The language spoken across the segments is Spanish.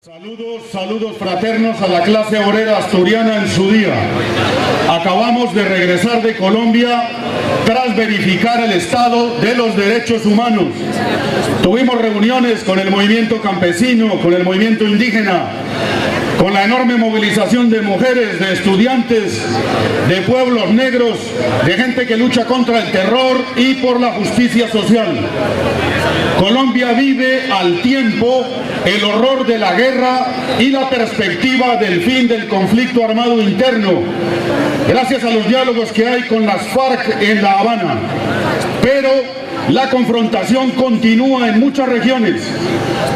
Saludos fraternos a la clase obrera asturiana en su día. Acabamos de regresar de Colombia tras verificar el estado de los derechos humanos. Tuvimos reuniones con el movimiento campesino, con el movimiento indígena, con la enorme movilización de mujeres, de estudiantes, de pueblos negros, de gente que lucha contra el terror y por la justicia social. Colombia vive al tiempo el horror de la guerra y la perspectiva del fin del conflicto armado interno, gracias a los diálogos que hay con las FARC en La Habana. Pero la confrontación continúa en muchas regiones,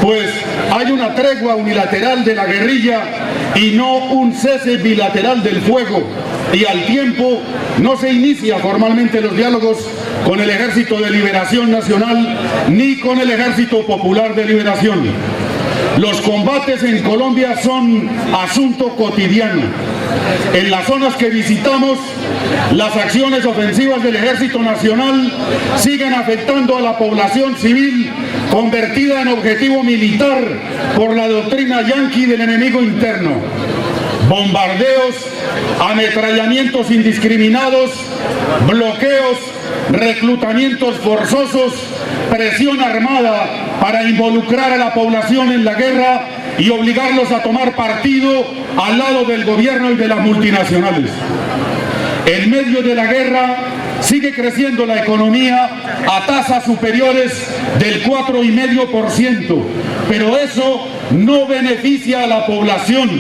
pues hay una tregua unilateral de la guerrilla y no un cese bilateral del fuego, y al tiempo no se inicia formalmente los diálogos con el Ejército de Liberación Nacional ni con el Ejército Popular de Liberación. Los combates en Colombia son asunto cotidiano. En las zonas que visitamos, las acciones ofensivas del Ejército Nacional siguen afectando a la población civil convertida en objetivo militar por la doctrina yanqui del enemigo interno. Bombardeos, ametrallamientos indiscriminados, bloqueos, reclutamientos forzosos, presión armada para involucrar a la población en la guerra y obligarlos a tomar partido al lado del gobierno y de las multinacionales. En medio de la guerra sigue creciendo la economía a tasas superiores del 4,5%, pero eso no beneficia a la población,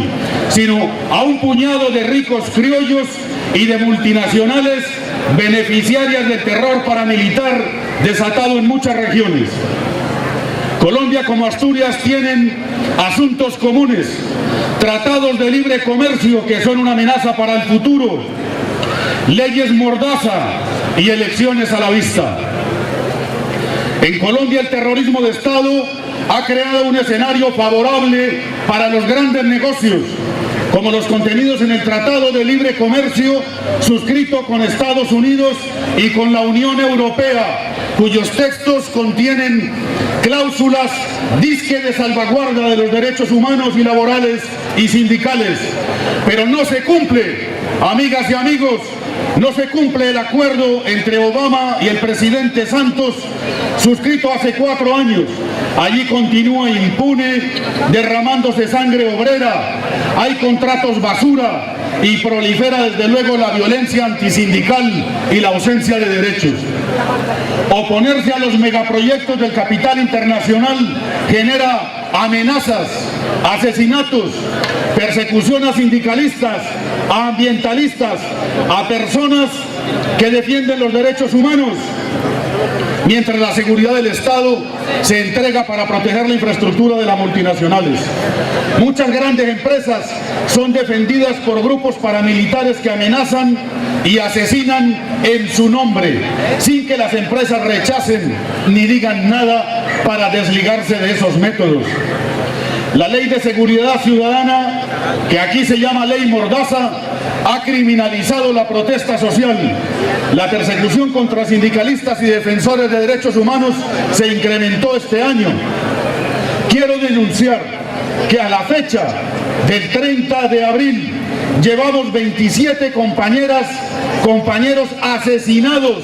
sino a un puñado de ricos criollos y de multinacionales beneficiarias del terror paramilitar desatado en muchas regiones. Colombia como Asturias tienen asuntos comunes, tratados de libre comercio que son una amenaza para el futuro, leyes mordaza y elecciones a la vista. En Colombia el terrorismo de Estado ha creado un escenario favorable para los grandes negocios, como los contenidos en el Tratado de Libre Comercio suscrito con Estados Unidos y con la Unión Europea, cuyos textos contienen cláusulas disque de salvaguarda de los derechos humanos y laborales y sindicales. Pero no se cumple, amigas y amigos, no se cumple el acuerdo entre Obama y el presidente Santos, suscrito hace 4 años. Allí continúa impune, derramándose sangre obrera, hay contratos basura y prolifera desde luego la violencia antisindical y la ausencia de derechos. Oponerse a los megaproyectos del capital internacional genera amenazas, asesinatos, persecución a sindicalistas, a ambientalistas, a personas que defienden los derechos humanos, mientras la seguridad del Estado se entrega para proteger la infraestructura de las multinacionales. Muchas grandes empresas son defendidas por grupos paramilitares que amenazan y asesinan en su nombre, sin que las empresas rechacen ni digan nada para desligarse de esos métodos. La Ley de Seguridad Ciudadana, que aquí se llama Ley Mordaza, ha criminalizado la protesta social. La persecución contra sindicalistas y defensores de derechos humanos se incrementó este año. Quiero denunciar que a la fecha del 30 de abril llevamos 27 compañeros asesinados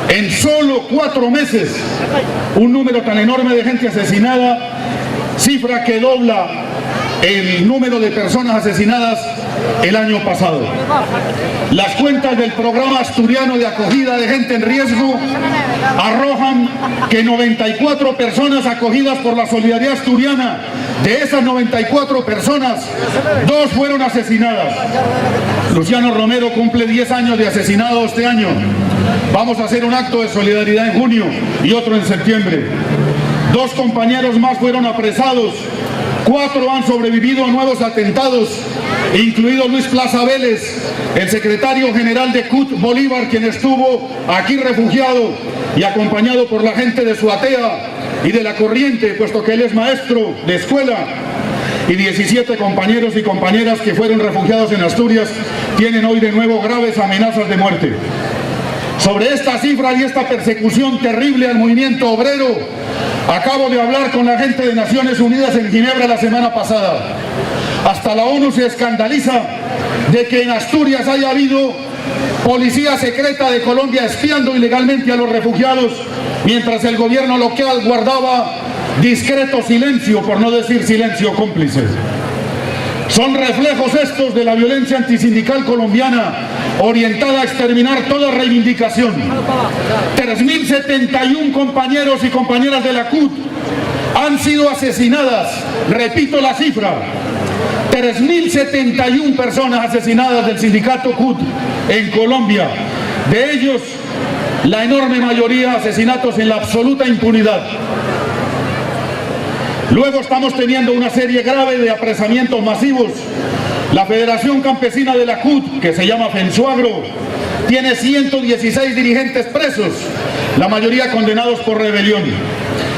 en solo 4 meses. Un número tan enorme de gente asesinada, cifra que dobla el número de personas asesinadas el año pasado. Las cuentas del programa asturiano de acogida de gente en riesgo arrojan que 94 personas acogidas por la Solidaridad Asturiana, de esas 94 personas, 2 fueron asesinadas. Luciano Romero cumple 10 años de asesinado este año. Vamos a hacer un acto de solidaridad en junio y otro en septiembre. 2 compañeros más fueron apresados. 4 han sobrevivido a nuevos atentados, incluido Luis Plaza Vélez, el secretario general de CUT Bolívar, quien estuvo aquí refugiado y acompañado por la gente de Suatea y de La Corriente, puesto que él es maestro de escuela. Y 17 compañeros y compañeras que fueron refugiados en Asturias tienen hoy de nuevo graves amenazas de muerte. Sobre esta cifra y esta persecución terrible al movimiento obrero, Acabo de hablar con la gente de Naciones Unidas en Ginebra la semana pasada. Hasta la ONU se escandaliza de que en Asturias haya habido policía secreta de Colombia espiando ilegalmente a los refugiados, mientras el gobierno local guardaba discreto silencio, por no decir silencio cómplice. Son reflejos estos de la violencia antisindical colombiana, orientada a exterminar toda reivindicación. 3.071 compañeros y compañeras de la CUT han sido asesinadas, repito la cifra, 3.071 personas asesinadas del sindicato CUT en Colombia. De ellos, la enorme mayoría asesinatos en la absoluta impunidad. Luego estamos teniendo una serie grave de apresamientos masivos. La Federación Campesina de la CUT, que se llama FENSUAGRO, tiene 116 dirigentes presos, la mayoría condenados por rebelión.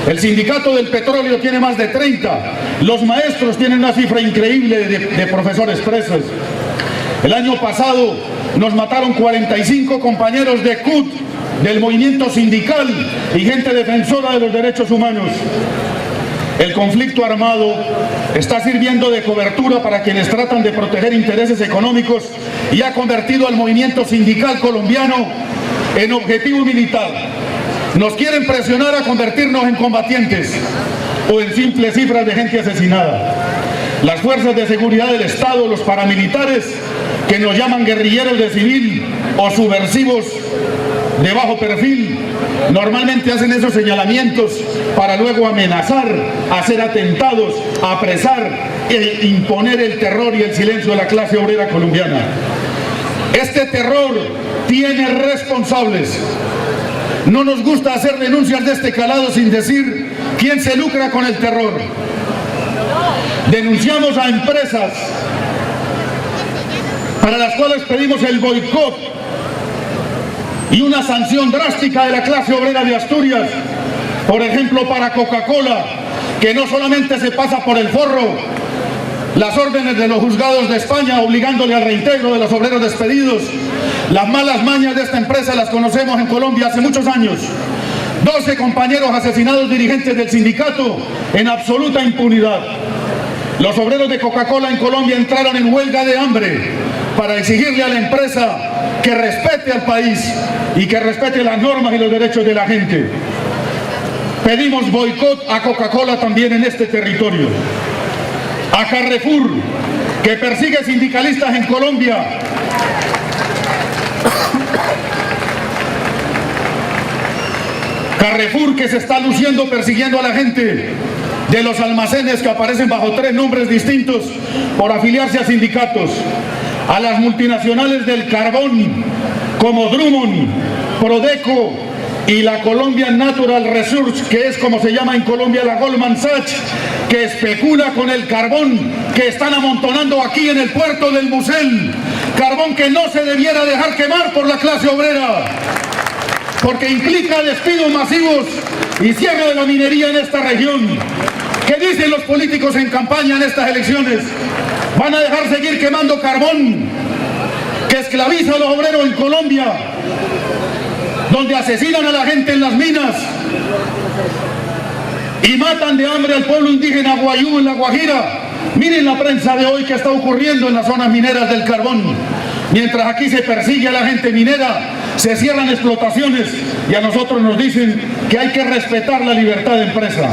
El Sindicato del Petróleo tiene más de 30. Los maestros tienen una cifra increíble de profesores presos. El año pasado nos mataron 45 compañeros de CUT, del movimiento sindical y gente defensora de los derechos humanos. El conflicto armado está sirviendo de cobertura para quienes tratan de proteger intereses económicos y ha convertido al movimiento sindical colombiano en objetivo militar. Nos quieren presionar a convertirnos en combatientes o en simples cifras de gente asesinada. Las fuerzas de seguridad del Estado, los paramilitares, que nos llaman guerrilleros de civil o subversivos de bajo perfil, normalmente hacen esos señalamientos para luego amenazar, hacer atentados, apresar e imponer el terror y el silencio de la clase obrera colombiana. Este terror tiene responsables. No nos gusta hacer denuncias de este calado sin decir quién se lucra con el terror. Denunciamos a empresas para las cuales pedimos el boicot y una sanción drástica de la clase obrera de Asturias. Por ejemplo, para Coca-Cola, que no solamente se pasa por el forro las órdenes de los juzgados de España obligándole al reintegro de los obreros despedidos. Las malas mañas de esta empresa las conocemos en Colombia hace muchos años. 12 compañeros asesinados dirigentes del sindicato en absoluta impunidad. Los obreros de Coca-Cola en Colombia entraron en huelga de hambre para exigirle a la empresa que respete al país y que respete las normas y los derechos de la gente. Pedimos boicot a Coca-Cola también en este territorio. A Carrefour, que persigue sindicalistas en Colombia. Carrefour, que se está luciendo persiguiendo a la gente de los almacenes que aparecen bajo 3 nombres distintos por afiliarse a sindicatos. A las multinacionales del carbón como Drummond, Prodeco y la Colombian Natural Resources, que es como se llama en Colombia la Goldman Sachs, que especula con el carbón que están amontonando aquí en el puerto del Musel, carbón que no se debiera dejar quemar por la clase obrera, porque implica despidos masivos y cierre de la minería en esta región. ¿Qué dicen los políticos en campaña en estas elecciones? ¿Van a dejar seguir quemando carbón que esclaviza a los obreros en Colombia, donde asesinan a la gente en las minas y matan de hambre al pueblo indígena Guayú en La Guajira? Miren la prensa de hoy que está ocurriendo en las zonas mineras del carbón. Mientras aquí se persigue a la gente minera, se cierran explotaciones y a nosotros nos dicen que hay que respetar la libertad de empresa.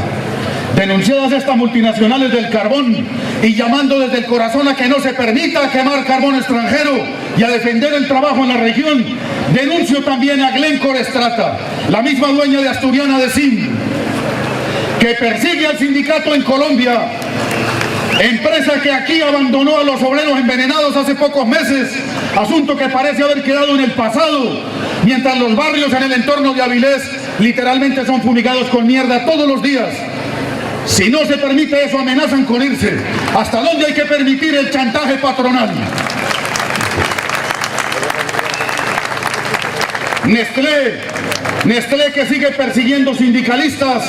Denunciadas estas multinacionales del carbón y llamando desde el corazón a que no se permita quemar carbón extranjero y a defender el trabajo en la región, denuncio también a Glencore Strata, la misma dueña de Asturiana de Sim, que persigue al sindicato en Colombia, empresa que aquí abandonó a los obreros envenenados hace pocos meses, asunto que parece haber quedado en el pasado, mientras los barrios en el entorno de Avilés literalmente son fumigados con mierda todos los días. Si no se permite eso, amenazan con irse. ¿Hasta dónde hay que permitir el chantaje patronal? Nestlé, Nestlé, que sigue persiguiendo sindicalistas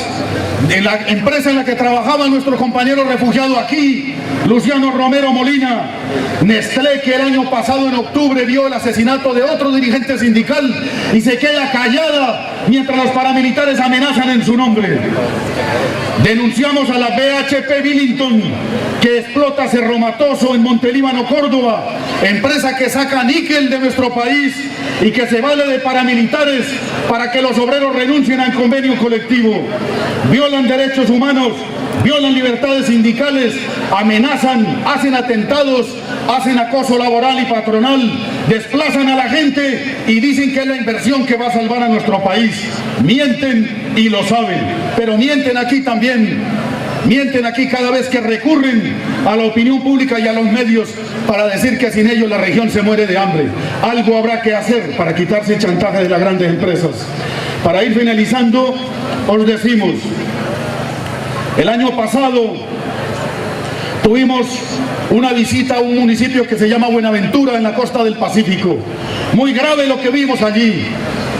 de la empresa en la que trabajaba nuestro compañero refugiado aquí, Luciano Romero Molina. Nestlé, que el año pasado en octubre vio el asesinato de otro dirigente sindical y se queda callada mientras los paramilitares amenazan en su nombre. Denunciamos a la BHP Billington, que explota Cerro Matoso en Montelíbano, Córdoba, empresa que saca níquel de nuestro país y que se vale de paramilitares para que los obreros renuncien al convenio colectivo. Violan derechos humanos, violan libertades sindicales, amenazan, hacen atentados, hacen acoso laboral y patronal, desplazan a la gente y dicen que es la inversión que va a salvar a nuestro país. Mienten y lo saben, pero mienten aquí también. Mienten aquí cada vez que recurren a la opinión pública y a los medios para decir que sin ellos la región se muere de hambre. Algo habrá que hacer para quitarse el chantaje de las grandes empresas. Para ir finalizando, os decimos, el año pasado tuvimos una visita a un municipio que se llama Buenaventura, en la costa del Pacífico. Muy grave lo que vimos allí.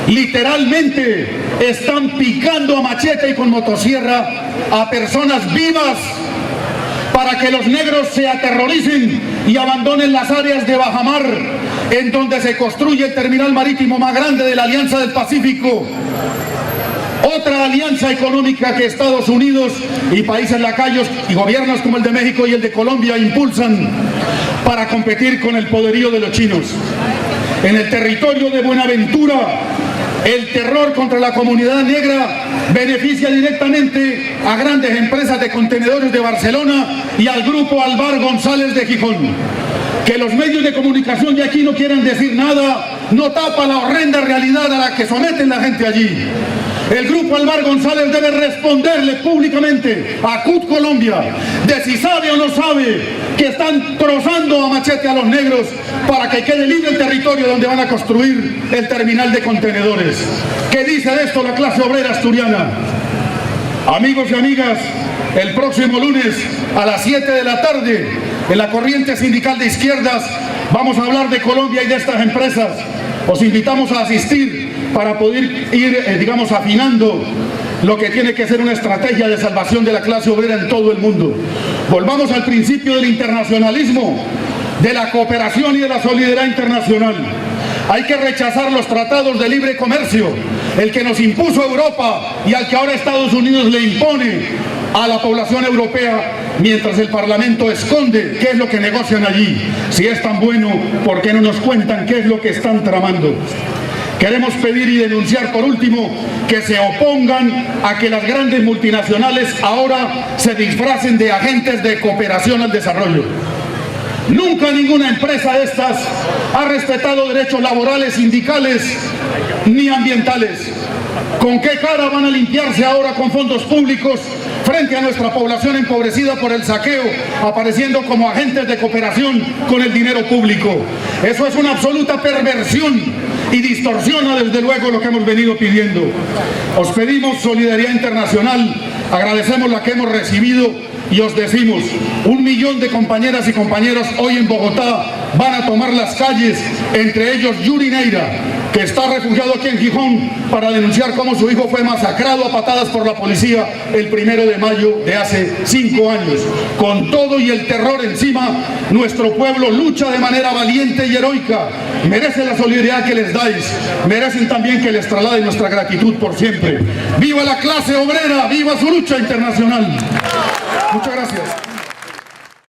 Literalmente están picando a machete y con motosierra a personas vivas para que los negros se aterroricen y abandonen las áreas de bajamar en donde se construye el terminal marítimo más grande de la Alianza del Pacífico. Otra alianza económica que Estados Unidos y países lacayos y gobiernos como el de México y el de Colombia impulsan para competir con el poderío de los chinos. En el territorio de Buenaventura, el terror contra la comunidad negra beneficia directamente a grandes empresas de contenedores de Barcelona y al grupo Alvar González de Gijón. Que los medios de comunicación de aquí no quieran decir nada no tapa la horrenda realidad a la que someten la gente allí. El grupo Alvar González debe responderle públicamente a CUT Colombia de si sabe o no sabe que están trozando a machete a los negros para que quede libre el territorio donde van a construir el terminal de contenedores. ¿Qué dice de esto la clase obrera asturiana? Amigos y amigas, el próximo lunes a las 7 de la tarde, en la corriente sindical de izquierdas, vamos a hablar de Colombia y de estas empresas. Os invitamos a asistir para poder ir, afinando lo que tiene que ser una estrategia de salvación de la clase obrera en todo el mundo. Volvamos al principio del internacionalismo, de la cooperación y de la solidaridad internacional. Hay que rechazar los tratados de libre comercio, el que nos impuso Europa y al que ahora Estados Unidos le impone a la población europea, mientras el Parlamento esconde qué es lo que negocian allí. Si es tan bueno, ¿por qué no nos cuentan qué es lo que están tramando? Queremos pedir y denunciar, por último, que se opongan a que las grandes multinacionales ahora se disfracen de agentes de cooperación al desarrollo. Nunca ninguna empresa de estas ha respetado derechos laborales, sindicales ni ambientales. ¿Con qué cara van a limpiarse ahora con fondos públicos frente a nuestra población empobrecida por el saqueo, apareciendo como agentes de cooperación con el dinero público? Eso es una absoluta perversión y distorsiona desde luego lo que hemos venido pidiendo. Os pedimos solidaridad internacional, agradecemos la que hemos recibido y os decimos, 1 millón de compañeras y compañeros hoy en Bogotá van a tomar las calles, entre ellos Yuri Neira, que está refugiado aquí en Gijón para denunciar cómo su hijo fue masacrado a patadas por la policía el 1 de mayo de hace 5 años. Con todo y el terror encima, nuestro pueblo lucha de manera valiente y heroica. Merecen la solidaridad que les dais, merecen también que les traslade nuestra gratitud por siempre. ¡Viva la clase obrera! ¡Viva su lucha internacional! Muchas gracias.